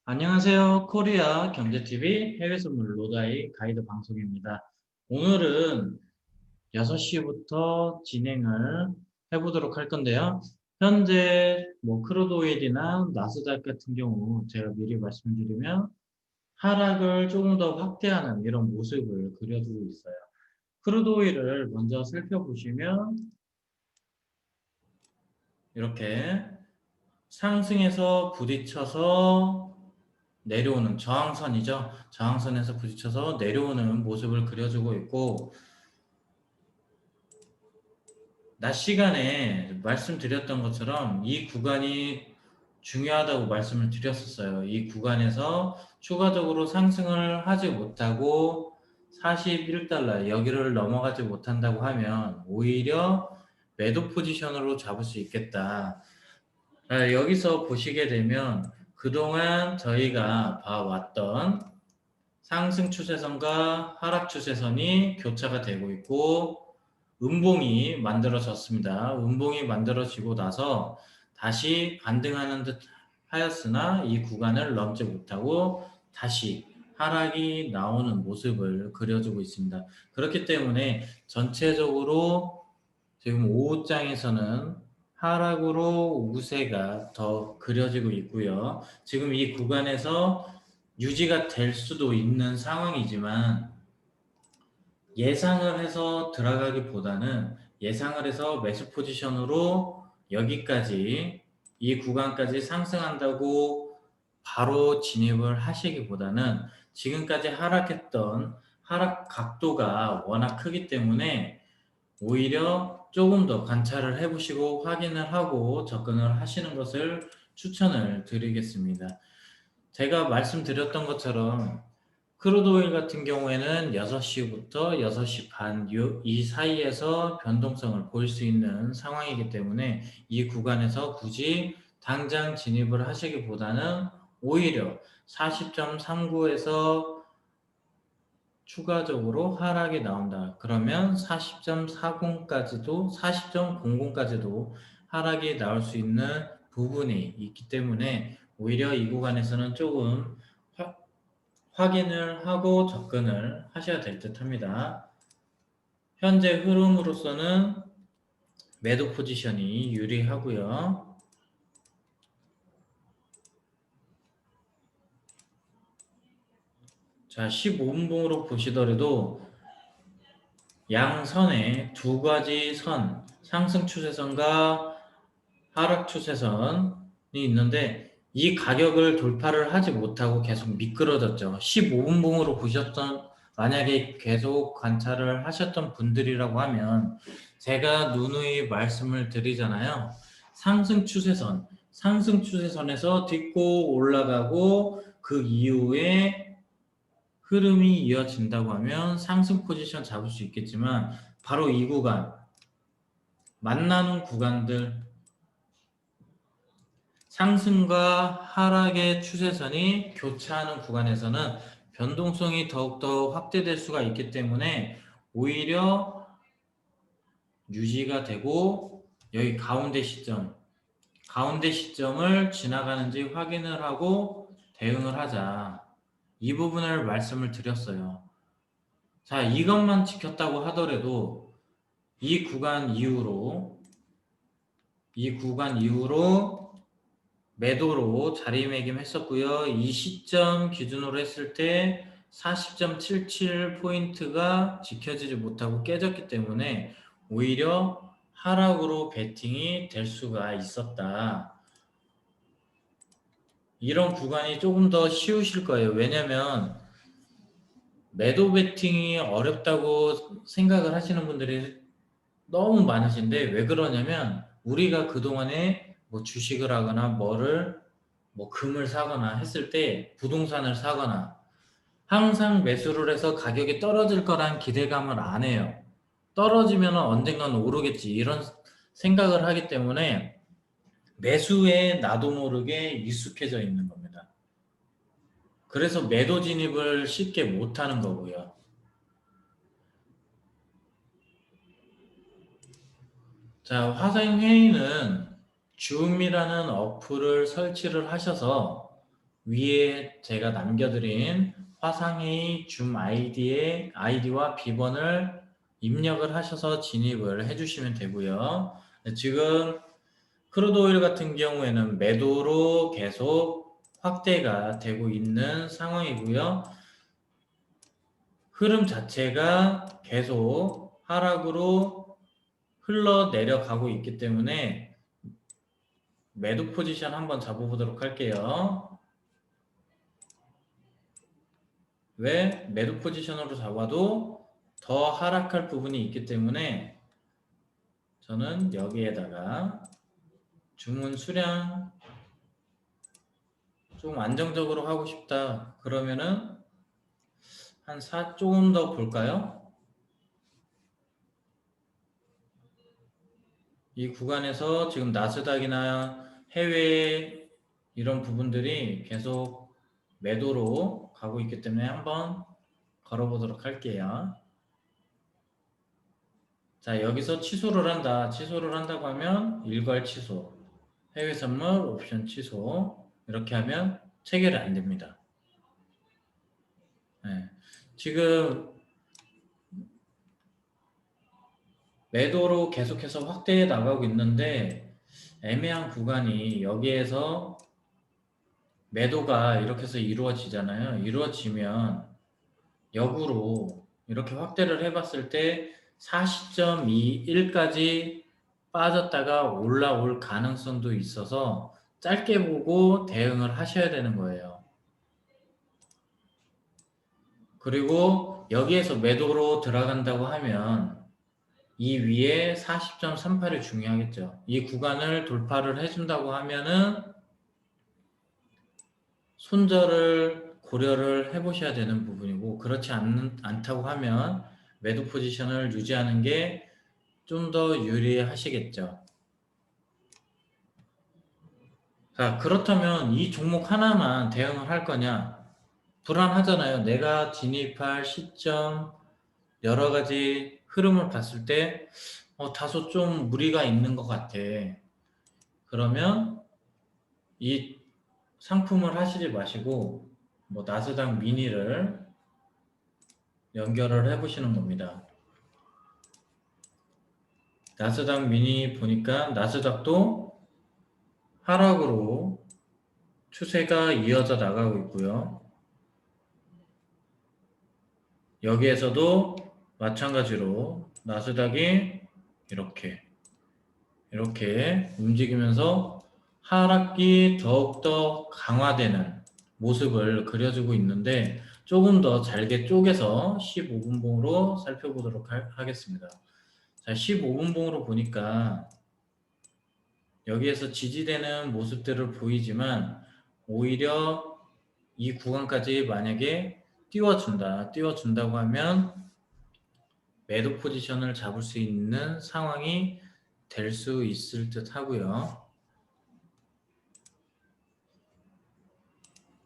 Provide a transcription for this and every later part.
안녕하세요. 코리아 경제TV 해외 선물 로다이 가이드 방송입니다. 오늘은 6시부터 진행을 해보도록 할 건데요. 현재 크루드 오일이나 나스닥 같은 경우 제가 미리 말씀드리면 하락을 조금 더 확대하는 이런 모습을 그려주고 있어요. 크루드 오일을 먼저 살펴보시면 이렇게 상승해서 부딪혀서 내려오는 저항선이죠. 저항선에서 부딪혀서 내려오는 모습을 그려주고 있고, 낮 시간에 말씀드렸던 것처럼 이 구간이 중요하다고 말씀을 드렸었어요. 이 구간에서 추가적으로 상승을 하지 못하고 41달러 여기를 넘어가지 못한다고 하면 오히려 매도 포지션으로 잡을 수 있겠다. 여기서 보시게 되면 그동안 저희가 봐왔던 상승 추세선과 하락 추세선이 교차가 되고 있고 음봉이 만들어졌습니다. 음봉이 만들어지고 나서 다시 반등하는 듯 하였으나 이 구간을 넘지 못하고 다시 하락이 나오는 모습을 그려주고 있습니다. 그렇기 때문에 전체적으로 지금 오후장에서는 하락으로 우세가 더 그려지고 있고요. 지금 이 구간에서 유지가 될 수도 있는 상황이지만 예상을 해서 들어가기보다는 예상을 해서 매수 포지션으로 여기까지 이 구간까지 상승한다고 바로 진입을 하시기보다는 지금까지 하락했던 하락 각도가 워낙 크기 때문에 오히려 조금 더 관찰을 해보시고 확인을 하고 접근을 하시는 것을 추천을 드리겠습니다. 제가 말씀드렸던 것처럼 크루드 오일 같은 경우에는 6시부터 6시 반 이 사이에서 변동성을 보일 수 있는 상황이기 때문에 이 구간에서 굳이 당장 진입을 하시기보다는 오히려 40.39에서 추가적으로 하락이 나온다. 그러면 40.40까지도 40.00까지도 하락이 나올 수 있는 부분이 있기 때문에 오히려 이 구간에서는 조금 확인을 하고 접근을 하셔야 될 듯 합니다. 현재 흐름으로서는 매도 포지션이 유리하고요. 자, 15분봉으로 보시더라도 양선에 두 가지 선, 상승 추세선과 하락 추세선이 있는데 이 가격을 돌파를 하지 못하고 계속 미끄러졌죠. 15분봉으로 보셨던 만약에 계속 관찰을 하셨던 분들이라고 하면 제가 누누이 말씀을 드리잖아요. 상승 추세선에서 딛고 올라가고 그 이후에 흐름이 이어진다고 하면 상승 포지션 잡을 수 있겠지만 바로 이 구간 만나는 구간들 상승과 하락의 추세선이 교차하는 구간에서는 변동성이 더욱더 확대될 수가 있기 때문에 오히려 유지가 되고 여기 가운데 시점을 지나가는지 확인을 하고 대응을 하자. 이 부분을 말씀을 드렸어요. 자, 이것만 지켰다고 하더라도 이 구간 이후로 매도로 자리매김했었고요. 이 시점 기준으로 했을 때 40.77포인트가 지켜지지 못하고 깨졌기 때문에 오히려 하락으로 베팅이 될 수가 있었다. 이런 구간이 조금 더 쉬우실 거예요. 왜냐면 매도 베팅이 어렵다고 생각을 하시는 분들이 너무 많으신데 왜 그러냐면 우리가 그동안에 주식을 하거나 금을 사거나 했을 때 부동산을 사거나 항상 매수를 해서 가격이 떨어질 거란 기대감을 안 해요. 떨어지면 언젠간 오르겠지 이런 생각을 하기 때문에 매수에 나도 모르게 익숙해져 있는 겁니다. 그래서 매도 진입을 쉽게 못하는 거고요. 자, 화상회의는 줌이라는 어플을 설치를 하셔서 위에 제가 남겨드린 화상회의 줌 아이디와 비번을 입력을 하셔서 진입을 해주시면 되고요. 지금 크루드오일 같은 경우에는 매도로 계속 확대가 되고 있는 상황이고요. 흐름 자체가 계속 하락으로 흘러내려가고 있기 때문에 매도 포지션 한번 잡아보도록 할게요. 왜? 매도 포지션으로 잡아도 더 하락할 부분이 있기 때문에 저는 여기에다가 주문 수량 좀 안정적으로 하고 싶다. 그러면은 한 4 조금 더 볼까요? 이 구간에서 지금 나스닥이나 해외 이런 부분들이 계속 매도로 가고 있기 때문에 한번 걸어보도록 할게요. 자, 여기서 취소를 한다. 취소를 한다고 하면 일괄 취소, 해외 선물 옵션 취소 이렇게 하면 체결이 안 됩니다. 네. 지금 매도로 계속해서 확대해 나가고 있는데 애매한 구간이 여기에서 매도가 이렇게 해서 이루어지잖아요. 이루어지면 역으로 이렇게 확대를 해봤을 때 40.21까지 빠졌다가 올라올 가능성도 있어서 짧게 보고 대응을 하셔야 되는 거예요. 그리고 여기에서 매도로 들어간다고 하면 이 위에 40.38이 중요하겠죠. 이 구간을 돌파를 해준다고 하면은 손절을 고려를 해보셔야 되는 부분이고, 그렇지 않다고 하면 매도 포지션을 유지하는 게 좀 더 유리하시겠죠. 자, 그렇다면 이 종목 하나만 대응을 할 거냐? 불안하잖아요. 내가 진입할 시점, 여러 가지 흐름을 봤을 때 다소 좀 무리가 있는 것 같아. 그러면 이 상품을 하시지 마시고 뭐 나스닥 미니를 연결을 해보시는 겁니다. 나스닥 미니 보니까 나스닥도 하락으로 추세가 이어져 나가고 있고요. 여기에서도 마찬가지로 나스닥이 이렇게 움직이면서 하락이 더욱더 강화되는 모습을 그려주고 있는데 조금 더 잘게 쪼개서 15분봉으로 살펴보도록 하겠습니다. 자, 15분봉으로 보니까 여기에서 지지되는 모습들을 보이지만 오히려 이 구간까지 만약에 띄워준다고 하면 매도 포지션을 잡을 수 있는 상황이 될 수 있을 듯 하고요.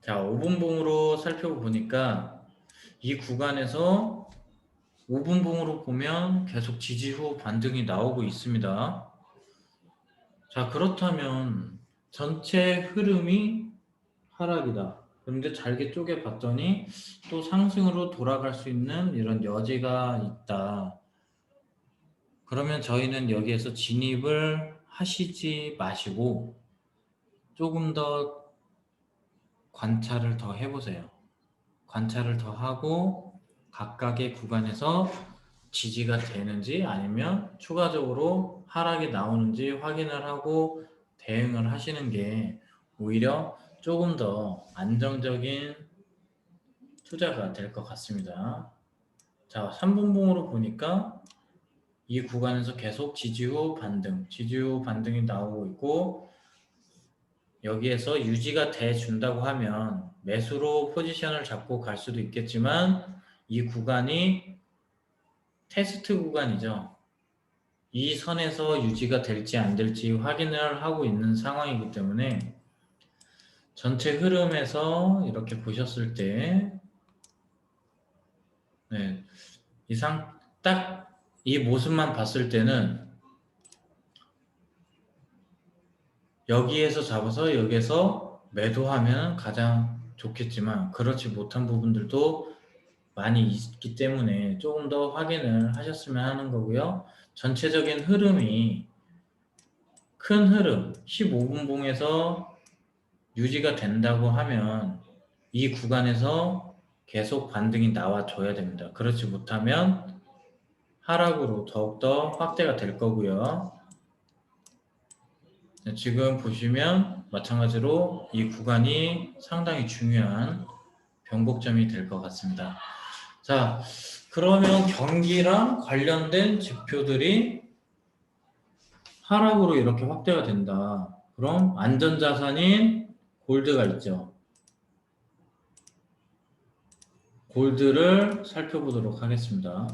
자, 5분봉으로 살펴보니까 이 구간에서 5분봉으로 보면 계속 지지 후 반등이 나오고 있습니다. 자, 그렇다면 전체 흐름이 하락이다. 그런데 잘게 쪼개 봤더니 또 상승으로 돌아갈 수 있는 이런 여지가 있다. 그러면 저희는 여기에서 진입을 하시지 마시고 조금 더 관찰을 더 해보세요. 관찰을 더 하고 각각의 구간에서 지지가 되는지 아니면 추가적으로 하락이 나오는지 확인을 하고 대응을 하시는 게 오히려 조금 더 안정적인 투자가 될 것 같습니다. 자, 3분봉으로 보니까 이 구간에서 계속 지지 후 반등이 나오고 있고 여기에서 유지가 돼 준다고 하면 매수로 포지션을 잡고 갈 수도 있겠지만 이 구간이 테스트 구간이죠. 이 선에서 유지가 될지 안 될지 확인을 하고 있는 상황이기 때문에 전체 흐름에서 이렇게 보셨을 때 네, 딱 이 모습만 봤을 때는 여기에서 잡아서 여기에서 매도하면 가장 좋겠지만 그렇지 못한 부분들도 많이 있기 때문에 조금 더 확인을 하셨으면 하는 거고요. 전체적인 흐름이 큰 흐름 15분봉에서 유지가 된다고 하면 이 구간에서 계속 반등이 나와줘야 됩니다. 그렇지 못하면 하락으로 더욱더 확대가 될 거고요. 지금 보시면 마찬가지로 이 구간이 상당히 중요한 변곡점이 될 것 같습니다. 자, 그러면 경기랑 관련된 지표들이 하락으로 이렇게 확대가 된다. 그럼 안전자산인 골드가 있죠. 골드를 살펴보도록 하겠습니다.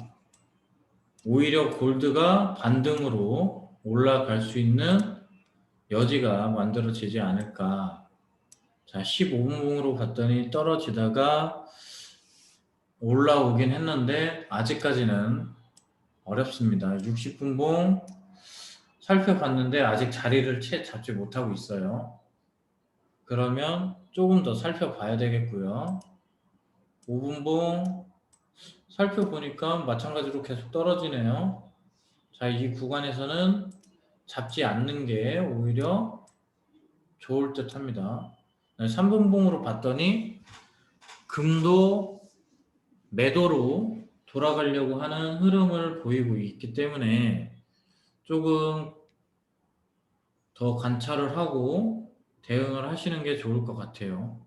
오히려 골드가 반등으로 올라갈 수 있는 여지가 만들어지지 않을까. 자, 15분봉으로 봤더니 떨어지다가 올라오긴 했는데 아직까지는 어렵습니다. 60분봉 살펴봤는데 아직 자리를 채 잡지 못하고 있어요. 그러면 조금 더 살펴봐야 되겠고요. 5분봉 살펴보니까 마찬가지로 계속 떨어지네요. 자, 이 구간에서는 잡지 않는 게 오히려 좋을 듯 합니다. 3분봉으로 봤더니 금도 매도로 돌아가려고 하는 흐름을 보이고 있기 때문에 조금 더 관찰을 하고 대응을 하시는 게 좋을 것 같아요.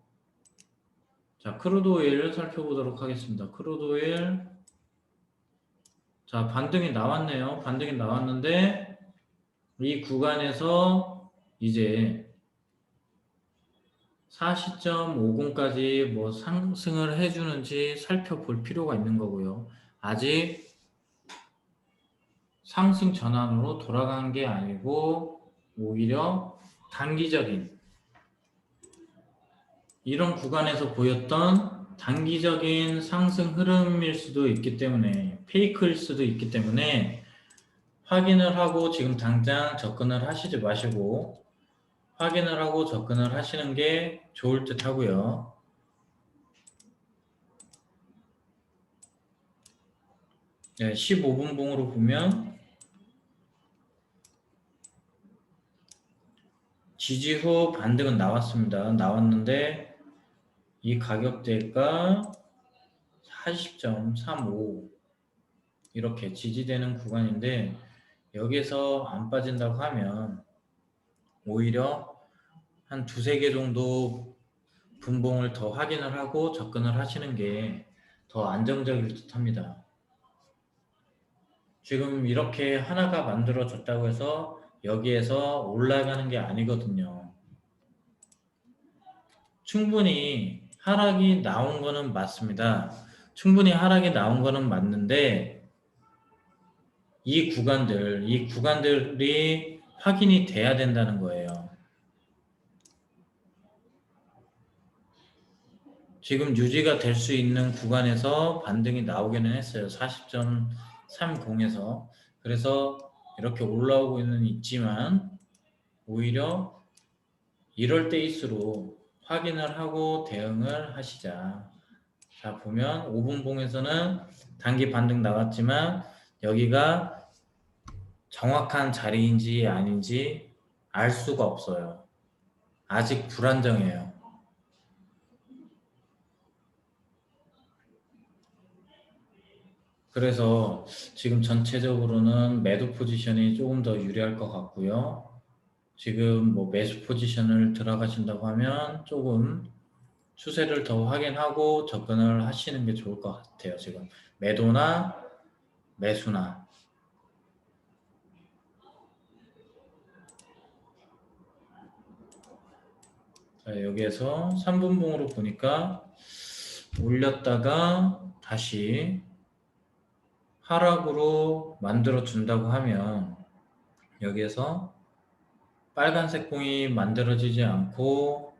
자, 크루드오일 살펴보도록 하겠습니다. 크루드오일, 자, 반등이 나왔네요. 반등이 나왔는데 이 구간에서 이제 40.50까지 뭐 상승을 해주는지 살펴볼 필요가 있는 거고요. 아직 상승 전환으로 돌아간 게 아니고 오히려 단기적인 이런 구간에서 보였던 단기적인 상승 흐름일 수도 있기 때문에 페이크일 수도 있기 때문에 확인을 하고 지금 당장 접근을 하시지 마시고 확인을 하고 접근을 하시는 게 좋을 듯 하고요. 네, 15분봉으로 보면 지지 후 반등은 나왔습니다. 나왔는데 이 가격대가 40.35 이렇게 지지되는 구간인데 여기서 안 빠진다고 하면 오히려 한 두세 개 정도 분봉을 더 확인을 하고 접근을 하시는 게 더 안정적일 듯 합니다. 지금 이렇게 하나가 만들어졌다고 해서 여기에서 올라가는 게 아니거든요. 충분히 하락이 나온 거는 맞습니다. 충분히 하락이 나온 거는 맞는데 이 구간들이 확인이 돼야 된다는 거예요. 지금 유지가 될 수 있는 구간에서 반등이 나오기는 했어요. 40.30에서. 그래서 이렇게 올라오고 있지만 오히려 이럴 때일수록 확인을 하고 대응을 하시자. 자, 보면 5분봉에서는 단기 반등 나왔지만 여기가 정확한 자리인지 아닌지 알 수가 없어요. 아직 불안정해요. 그래서 지금 전체적으로는 매도 포지션이 조금 더 유리할 것 같고요. 지금 뭐 매수 포지션을 들어가신다고 하면 조금 추세를 더 확인하고 접근을 하시는 게 좋을 것 같아요. 지금 매도나 매수나. 자, 여기에서 3분봉으로 보니까 올렸다가 다시 하락으로 만들어 준다고 하면 여기에서 빨간색 봉이 만들어지지 않고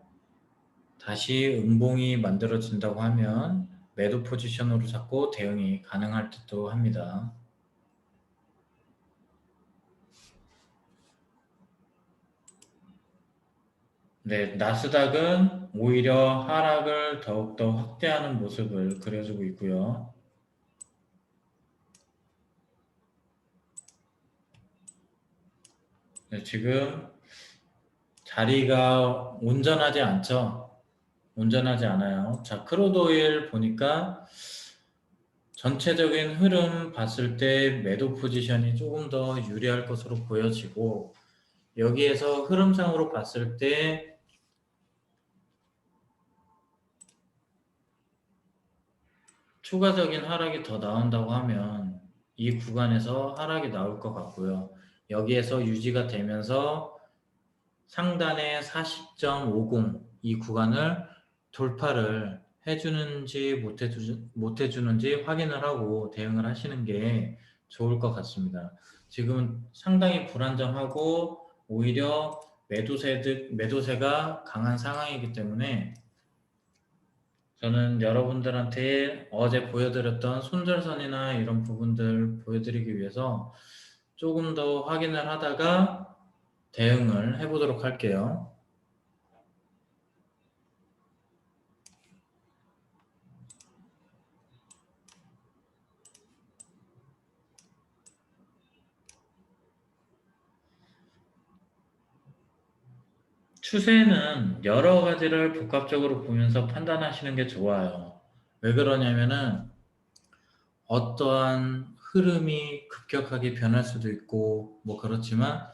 다시 음봉이 만들어진다고 하면 매도 포지션으로 잡고 대응이 가능할 듯도 합니다. 네, 나스닥은 오히려 하락을 더욱더 확대하는 모습을 그려주고 있고요. 네, 지금 자리가 온전하지 않죠? 온전하지 않아요. 자, 크루드오일 보니까 전체적인 흐름 봤을 때 매도 포지션이 조금 더 유리할 것으로 보여지고, 여기에서 흐름상으로 봤을 때 추가적인 하락이 더 나온다고 하면 이 구간에서 하락이 나올 것 같고요. 여기에서 유지가 되면서 상단의 40.50 이 구간을 돌파를 해주는지 못해주는지 확인을 하고 대응을 하시는 게 좋을 것 같습니다. 지금 상당히 불안정하고 오히려 매도세가 강한 상황이기 때문에 저는 여러분들한테 어제 보여드렸던 손절선이나 이런 부분들 보여드리기 위해서 조금 더 확인을 하다가 대응을 해보도록 할게요. 추세는 여러 가지를 복합적으로 보면서 판단하시는 게 좋아요. 왜 그러냐면은 어떠한 흐름이 급격하게 변할 수도 있고 뭐 그렇지만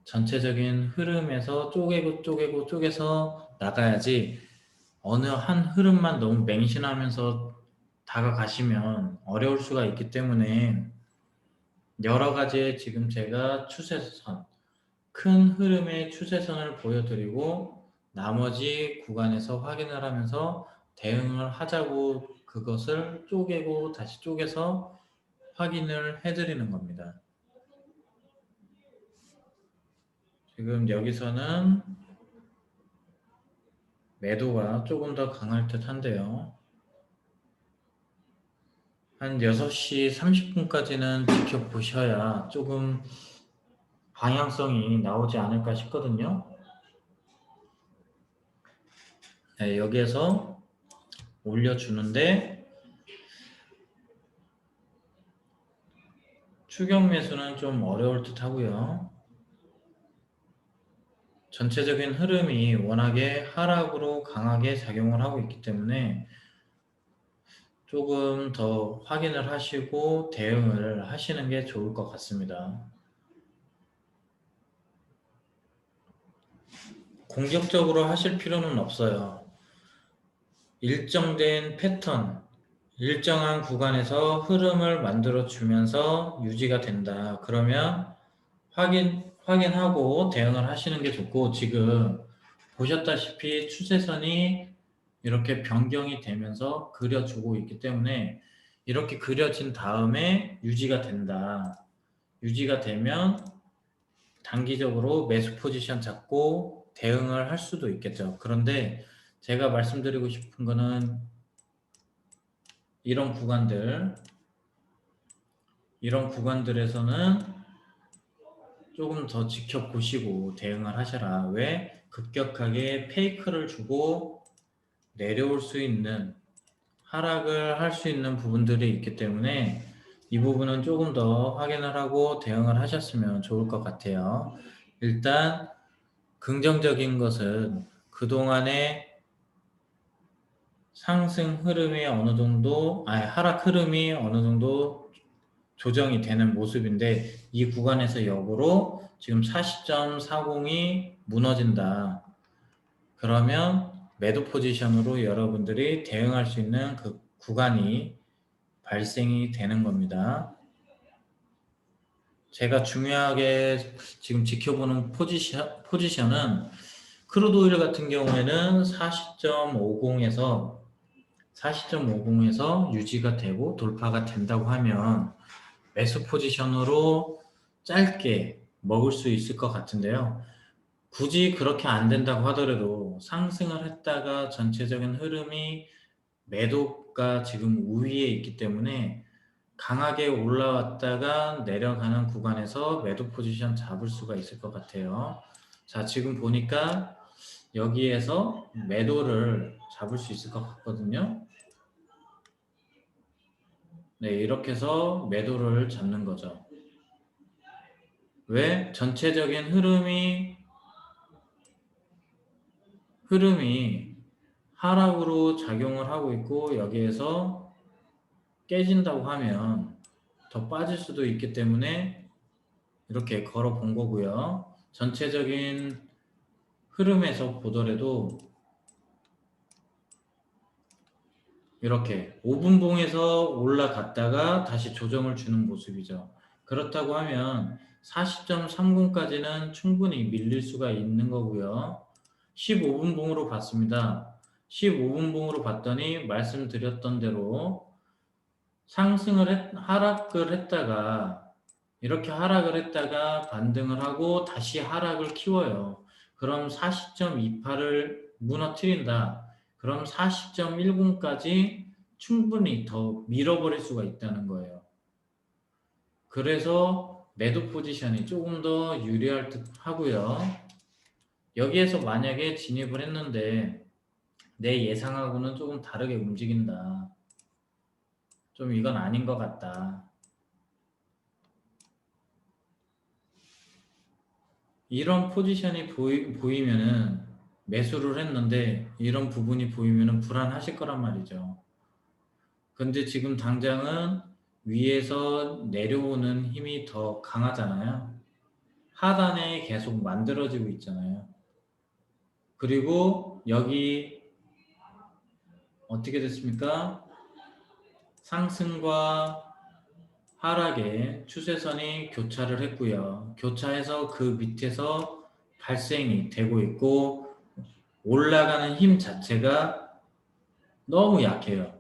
전체적인 흐름에서 쪼개서 나가야지 어느 한 흐름만 너무 맹신하면서 다가가시면 어려울 수가 있기 때문에 여러 가지의 지금 제가 추세선, 큰 흐름의 추세선을 보여드리고 나머지 구간에서 확인을 하면서 대응을 하자고 그것을 쪼개고 다시 쪼개서 확인을 해드리는 겁니다. 지금 여기서는 매도가 조금 더 강할 듯 한데요. 한 6시 30분까지는 지켜보셔야 조금 방향성이 나오지 않을까 싶거든요. 네, 여기에서 올려주는데 추격 매수는 좀 어려울 듯 하고요. 전체적인 흐름이 워낙에 하락으로 강하게 작용을 하고 있기 때문에 조금 더 확인을 하시고 대응을 하시는 게 좋을 것 같습니다. 공격적으로 하실 필요는 없어요. 일정된 패턴, 일정한 구간에서 흐름을 만들어 주면서 유지가 된다. 그러면 확인하고 대응을 하시는 게 좋고, 지금 보셨다시피 추세선이 이렇게 변경이 되면서 그려주고 있기 때문에 이렇게 그려진 다음에 유지가 된다. 유지가 되면 단기적으로 매수 포지션 잡고 대응을 할 수도 있겠죠. 그런데 제가 말씀드리고 싶은 거는 이런 구간들에서는 조금 더 지켜보시고 대응을 하셔라. 왜? 급격하게 페이크를 주고 내려올 수 있는, 하락을 할 수 있는 부분들이 있기 때문에 이 부분은 조금 더 확인을 하고 대응을 하셨으면 좋을 것 같아요. 일단 긍정적인 것은 그동안의 상승 흐름이 어느 정도, 하락 흐름이 어느 정도 조정이 되는 모습인데 이 구간에서 역으로 지금 40.40이 무너진다. 그러면 매도 포지션으로 여러분들이 대응할 수 있는 그 구간이 발생이 되는 겁니다. 제가 중요하게 지금 지켜보는 포지션은 크루드 오일 같은 경우에는 40.50에서 유지가 되고 돌파가 된다고 하면 매수 포지션으로 짧게 먹을 수 있을 것 같은데요. 굳이 그렇게 안 된다고 하더라도 상승을 했다가 전체적인 흐름이 매도가 지금 우위에 있기 때문에 강하게 올라왔다가 내려가는 구간에서 매도 포지션 잡을 수가 있을 것 같아요. 자, 지금 보니까 여기에서 매도를 잡을 수 있을 것 같거든요. 네, 이렇게 해서 매도를 잡는 거죠. 왜? 전체적인 흐름이 하락으로 작용을 하고 있고 여기에서 깨진다고 하면 더 빠질 수도 있기 때문에 이렇게 걸어 본 거고요. 전체적인 흐름에서 보더라도 이렇게 5분봉에서 올라갔다가 다시 조정을 주는 모습이죠. 그렇다고 하면 40.30까지는 충분히 밀릴 수가 있는 거고요. 15분봉으로 봤습니다. 15분봉으로 봤더니 말씀드렸던 대로 하락을 했다가 이렇게 하락을 했다가 반등을 하고 다시 하락을 키워요. 그럼 40.28을 무너뜨린다. 그럼 40.10까지 충분히 더 밀어버릴 수가 있다는 거예요. 그래서 매도 포지션이 조금 더 유리할 듯 하고요. 여기에서 만약에 진입을 했는데 내 예상하고는 조금 다르게 움직인다. 좀 이건 아닌 것 같다. 이런 포지션이 보이면은 매수를 했는데 이런 부분이 보이면은 불안하실 거란 말이죠. 근데 지금 당장은 위에서 내려오는 힘이 더 강하잖아요. 하단에 계속 만들어지고 있잖아요. 그리고 여기 어떻게 됐습니까? 상승과 하락의 추세선이 교차를 했고요. 교차해서 그 밑에서 발생이 되고 있고 올라가는 힘 자체가 너무 약해요.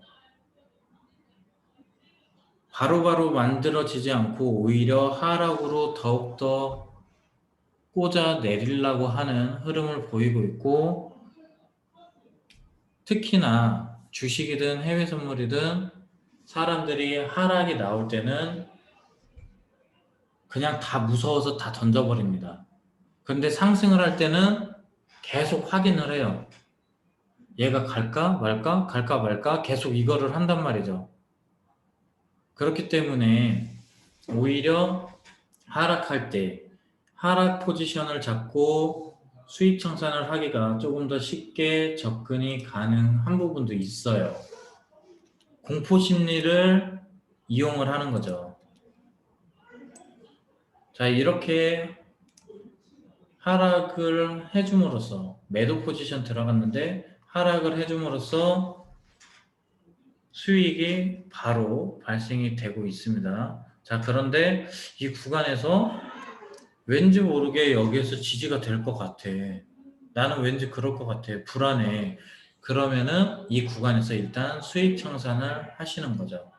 바로바로 만들어지지 않고 오히려 하락으로 더욱더 꽂아 내리려고 하는 흐름을 보이고 있고 특히나 주식이든 해외 선물이든 사람들이 하락이 나올 때는 그냥 다 무서워서 다 던져버립니다. 근데 상승을 할 때는 계속 확인을 해요. 얘가 갈까 말까 갈까 말까 계속 이거를 한단 말이죠. 그렇기 때문에 오히려 하락할 때 하락 포지션을 잡고 수익 청산을 하기가 조금 더 쉽게 접근이 가능한 부분도 있어요. 공포 심리를 이용을 하는 거죠. 자, 이렇게 하락을 해줌으로써 매도 포지션 들어갔는데 하락을 해줌으로써 수익이 바로 발생이 되고 있습니다. 자, 그런데 이 구간에서 왠지 모르게 여기에서 지지가 될 것 같아. 나는 왠지 그럴 것 같아. 불안해. 그러면은 이 구간에서 일단 수익 청산을 하시는 거죠.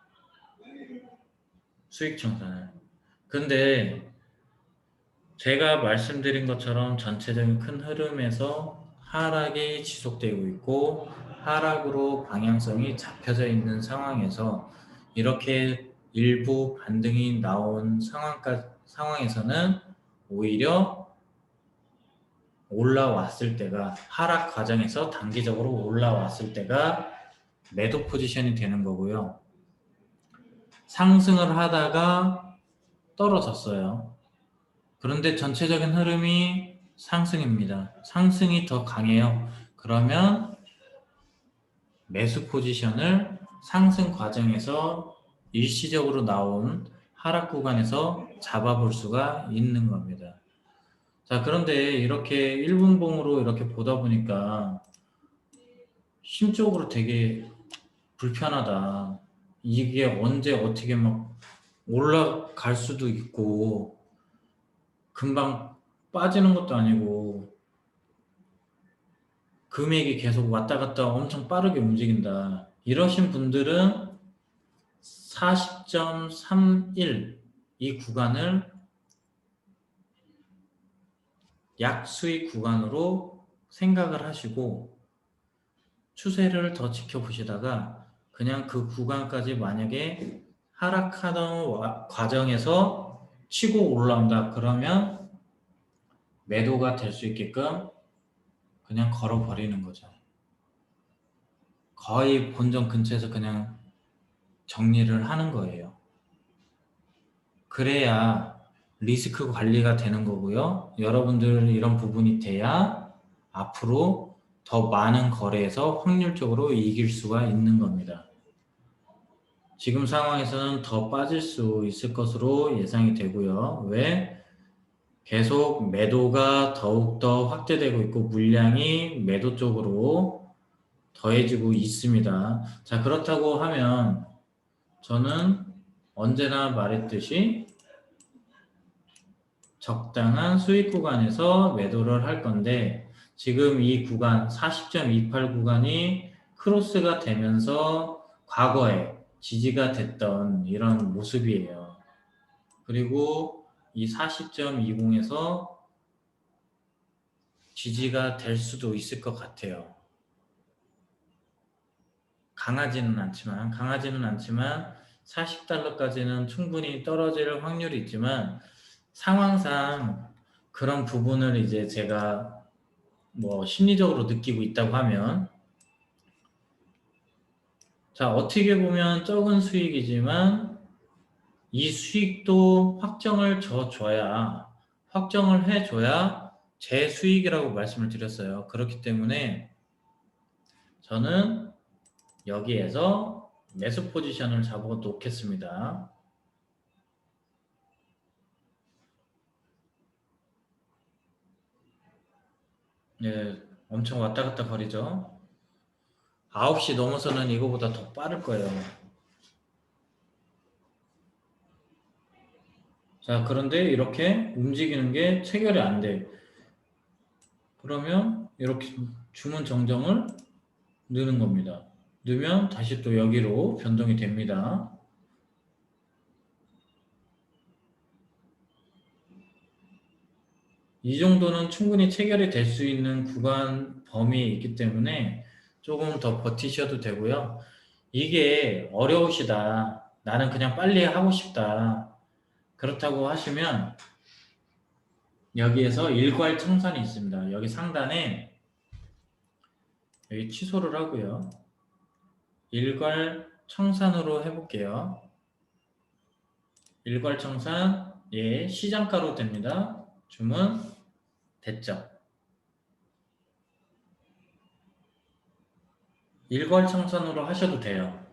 수익 청산을. 근데 제가 말씀드린 것처럼 전체적인 큰 흐름에서 하락이 지속되고 있고 하락으로 방향성이 잡혀져 있는 상황에서 이렇게 일부 반등이 나온 상황에서는 오히려 올라왔을 때가 하락 과정에서 단기적으로 올라왔을 때가 매도 포지션이 되는 거고요. 상승을 하다가 떨어졌어요. 그런데 전체적인 흐름이 상승입니다. 상승이 더 강해요. 그러면 매수 포지션을 상승 과정에서 일시적으로 나온 하락 구간에서 잡아볼 수가 있는 겁니다. 자, 그런데 이렇게 1분봉으로 이렇게 보다 보니까 심적으로 되게 불편하다. 이게 언제 어떻게 막 올라갈 수도 있고 금방 빠지는 것도 아니고 금액이 계속 왔다 갔다 엄청 빠르게 움직인다. 이러신 분들은 40.31 이 구간을 약수익 구간으로 생각을 하시고 추세를 더 지켜보시다가 그냥 그 구간까지 만약에 하락하던 과정에서 치고 올라온다 그러면 매도가 될 수 있게끔 그냥 걸어버리는 거죠. 거의 본전 근처에서 그냥 정리를 하는 거예요. 그래야 리스크 관리가 되는 거고요. 여러분들 이런 부분이 돼야 앞으로 더 많은 거래에서 확률적으로 이길 수가 있는 겁니다. 지금 상황에서는 더 빠질 수 있을 것으로 예상이 되고요. 왜? 계속 매도가 더욱더 확대되고 있고 물량이 매도 쪽으로 더해지고 있습니다. 자, 그렇다고 하면 저는 언제나 말했듯이 적당한 수익 구간에서 매도를 할 건데 지금 이 구간 40.28 구간이 크로스가 되면서 과거에 지지가 됐던 이런 모습이에요. 그리고 이 40.20에서 지지가 될 수도 있을 것 같아요. 강하지는 않지만 40달러까지는 충분히 떨어질 확률이 있지만 상황상 그런 부분을 이제 제가 뭐 심리적으로 느끼고 있다고 하면 자, 어떻게 보면 적은 수익이지만 이 수익도 확정을 해줘야 제 수익이라고 말씀을 드렸어요. 그렇기 때문에 저는 여기에서 매수 포지션을 잡아 놓겠습니다. 예, 엄청 왔다 갔다 거리죠. 9시 넘어서는 이거보다 더 빠를 거예요. 자, 그런데 이렇게 움직이는 게 체결이 안 돼. 그러면 이렇게 주문 정정을 넣는 겁니다. 넣으면 다시 또 여기로 변동이 됩니다. 이 정도는 충분히 체결이 될 수 있는 구간 범위에 있기 때문에 조금 더 버티셔도 되고요. 이게 어려우시다. 나는 그냥 빨리 하고 싶다. 그렇다고 하시면 여기에서 일괄청산이 있습니다. 여기 상단에 여기 취소를 하고요. 일괄청산으로 해볼게요. 일괄청산, 예, 시장가로 됩니다. 주문 됐죠. 일괄청산으로 하셔도 돼요.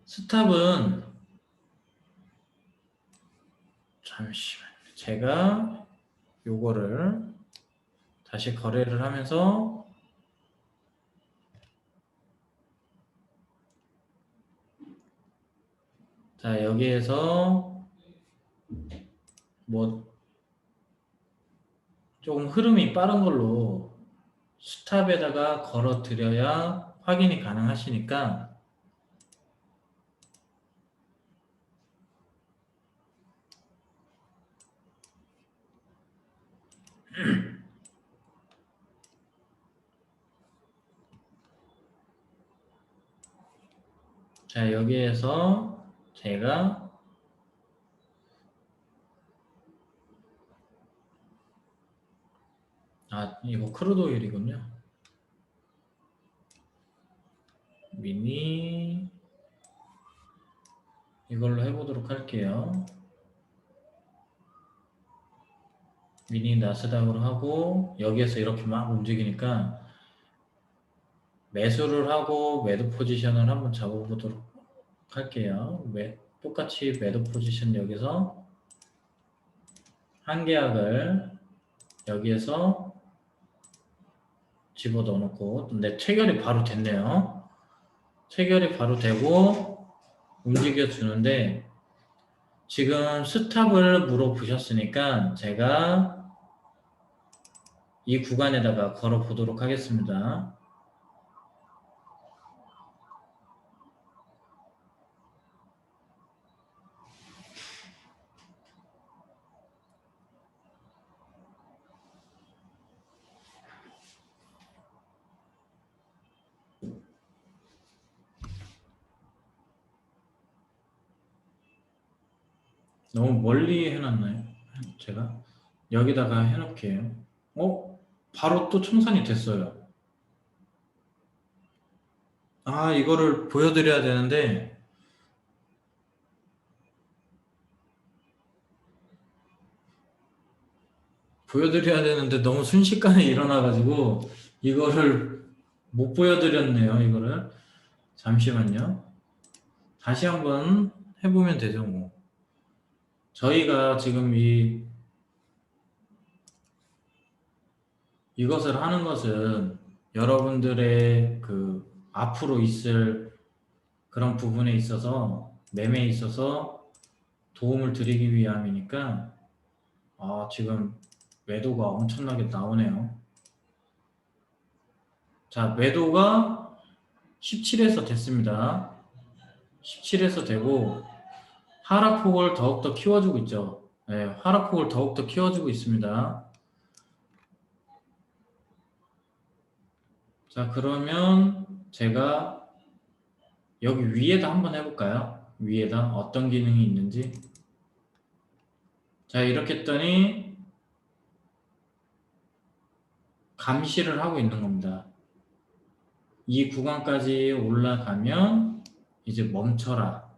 스탑은 잠시만요. 제가 요거를 다시 거래를 하면서 자, 여기에서 뭐 조금 흐름이 빠른 걸로 스탑에다가 걸어 드려야 확인이 가능하시니까 자, 여기에서 제가 이거 크루드 오일이군요. 미니 이걸로 해보도록 할게요. 미니 나스닥으로 하고 여기에서 이렇게 막 움직이니까 매수를 하고 매도 포지션을 한번 잡아보도록 할게요. 똑같이 매도 포지션 여기서 한 계약을 여기에서 집어 넣어놓고 근데 체결이 바로 됐네요. 체결이 바로 되고 움직여 주는데 지금 스탑을 물어보셨으니까 제가 이 구간에다가 걸어 보도록 하겠습니다. 너무 멀리 해놨나요? 제가 여기다가 해놓을게요. 바로 또 청산이 됐어요. 이거를 보여드려야 되는데 너무 순식간에 일어나가지고 이거를 못 보여드렸네요. 이거를 잠시만요. 다시 한번 해보면 되죠. 뭐 저희가 지금 이것을 하는 것은 여러분들의 그 앞으로 있을 그런 부분에 있어서 매매에 있어서 도움을 드리기 위함이니까 지금 매도가 엄청나게 나오네요. 자, 매도가 17에서 됐습니다. 17에서 되고 하락폭을 더욱더 키워주고 있죠. 네, 하락폭을 더욱더 키워주고 있습니다. 자, 그러면 제가 여기 위에다 한번 해볼까요? 위에다 어떤 기능이 있는지. 자, 이렇게 했더니 감시를 하고 있는 겁니다. 이 구간까지 올라가면 이제 멈춰라.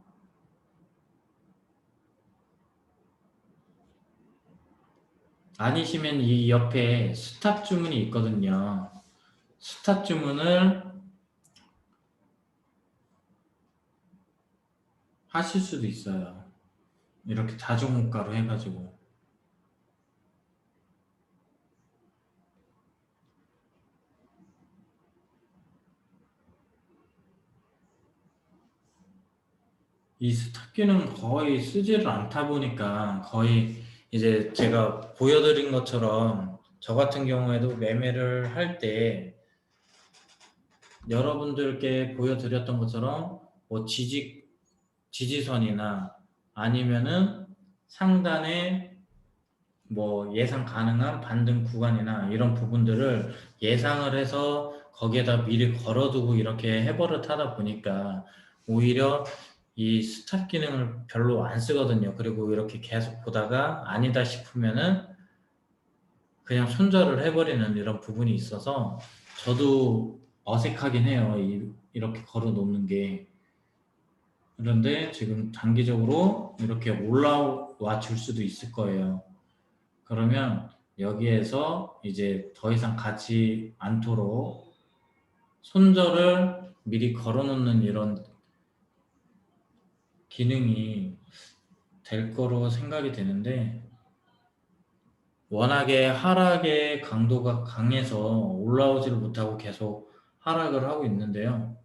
아니시면 이 옆에 스탑 주문이 있거든요. 스탑 주문을 하실 수도 있어요. 이렇게 다중호가로 해가지고. 이 스탑 기능 거의 쓰지를 않다 보니까 거의 이제 제가 보여드린 것처럼 저 같은 경우에도 매매를 할 때 여러분들께 보여드렸던 것처럼 뭐 지지선이나 아니면은 상단에 뭐 예상 가능한 반등 구간이나 이런 부분들을 예상을 해서 거기에다 미리 걸어두고 이렇게 해버릇 하다 보니까 오히려 이 스탑 기능을 별로 안 쓰거든요. 그리고 이렇게 계속 보다가 아니다 싶으면은 그냥 손절을 해버리는 이런 부분이 있어서 저도 어색하긴 해요. 이렇게 걸어 놓는 게. 그런데 지금 단기적으로 이렇게 올라와 줄 수도 있을 거예요. 그러면 여기에서 이제 더 이상 가지 않도록 손절을 미리 걸어 놓는 이런 기능이 될 거로 생각이 되는데 워낙에 하락의 강도가 강해서 올라오지를 못하고 계속 하락을 하고 있는데요.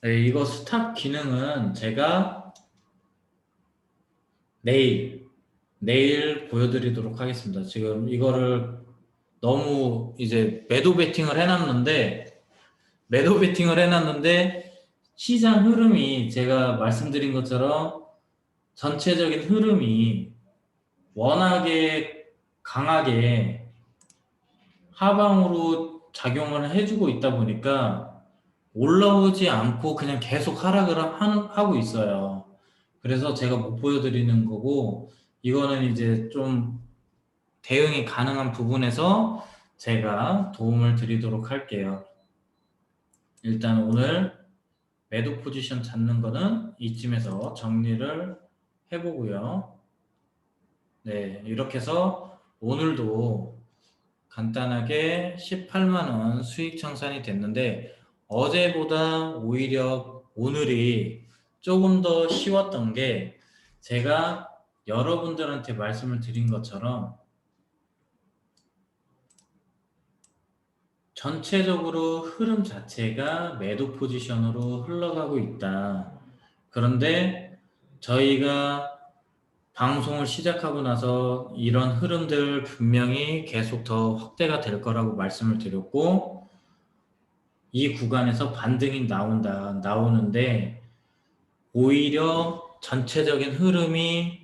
네, 이거 스탑 기능은 제가 내일 보여드리도록 하겠습니다. 지금 이거를 너무 이제 매도 베팅을 해놨는데 시장 흐름이 제가 말씀드린 것처럼 전체적인 흐름이 워낙에 강하게 하방으로 작용을 해주고 있다 보니까 올라오지 않고 그냥 계속 하락을 하고 있어요. 그래서 제가 못 보여드리는 거고 이거는 이제 좀 대응이 가능한 부분에서 제가 도움을 드리도록 할게요. 일단 오늘 매도 포지션 잡는 거는 이쯤에서 정리를 해보고요. 네, 이렇게 해서 오늘도 간단하게 18만원 수익 청산이 됐는데 어제보다 오히려 오늘이 조금 더 쉬웠던 게 제가 여러분들한테 말씀을 드린 것처럼 전체적으로 흐름 자체가 매도 포지션으로 흘러가고 있다. 그런데 저희가 방송을 시작하고 나서 이런 흐름들 분명히 계속 더 확대가 될 거라고 말씀을 드렸고 이 구간에서 반등이 나오는데 오히려 전체적인 흐름이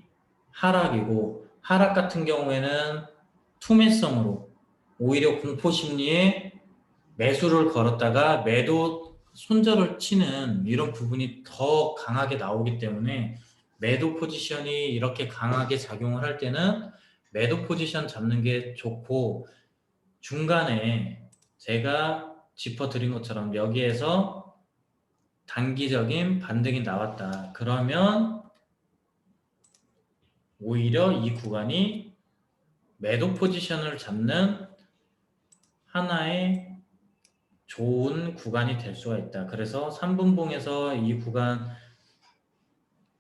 하락이고 하락 같은 경우에는 투매성으로 오히려 공포심리에 매수를 걸었다가 매도 손절을 치는 이런 부분이 더 강하게 나오기 때문에 매도 포지션이 이렇게 강하게 작용을 할 때는 매도 포지션 잡는 게 좋고, 중간에 제가 짚어드린 것처럼 여기에서 단기적인 반등이 나왔다. 그러면 오히려 이 구간이 매도 포지션을 잡는 하나의 좋은 구간이 될 수가 있다. 그래서 3분봉에서 이 구간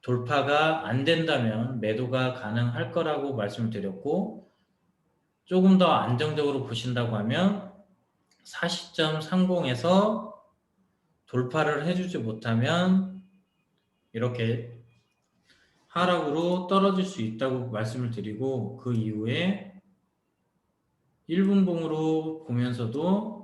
돌파가 안 된다면 매도가 가능할 거라고 말씀을 드렸고, 조금 더 안정적으로 보신다고 하면 40.30에서 돌파를 해주지 못하면 이렇게 하락으로 떨어질 수 있다고 말씀을 드리고, 그 이후에 1분봉으로 보면서도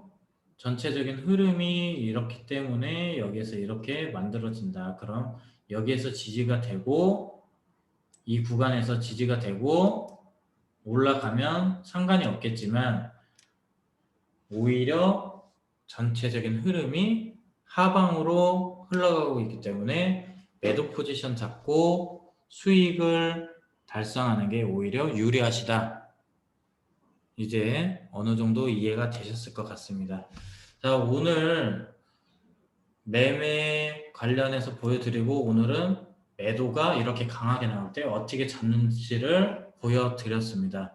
전체적인 흐름이 이렇기 때문에 여기에서 이렇게 만들어진다. 그럼 여기에서 지지가 되고, 이 구간에서 지지가 되고 올라가면 상관이 없겠지만, 오히려 전체적인 흐름이 하방으로 흘러가고 있기 때문에 매도 포지션 잡고 수익을 달성하는 게 오히려 유리하시다. 이제 어느 정도 이해가 되셨을 것 같습니다. 자, 오늘 매매 관련해서 보여드리고, 오늘은 매도가 이렇게 강하게 나올 때 어떻게 잡는지를 보여드렸습니다.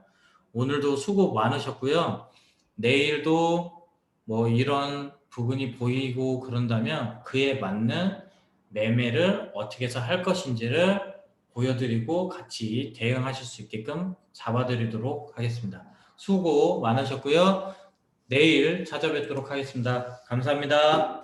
오늘도 수고 많으셨고요. 내일도 뭐 이런 부분이 보이고 그런다면 그에 맞는 매매를 어떻게 해서 할 것인지를 보여드리고 같이 대응하실 수 있게끔 잡아드리도록 하겠습니다. 수고 많으셨고요. 내일 찾아뵙도록 하겠습니다. 감사합니다.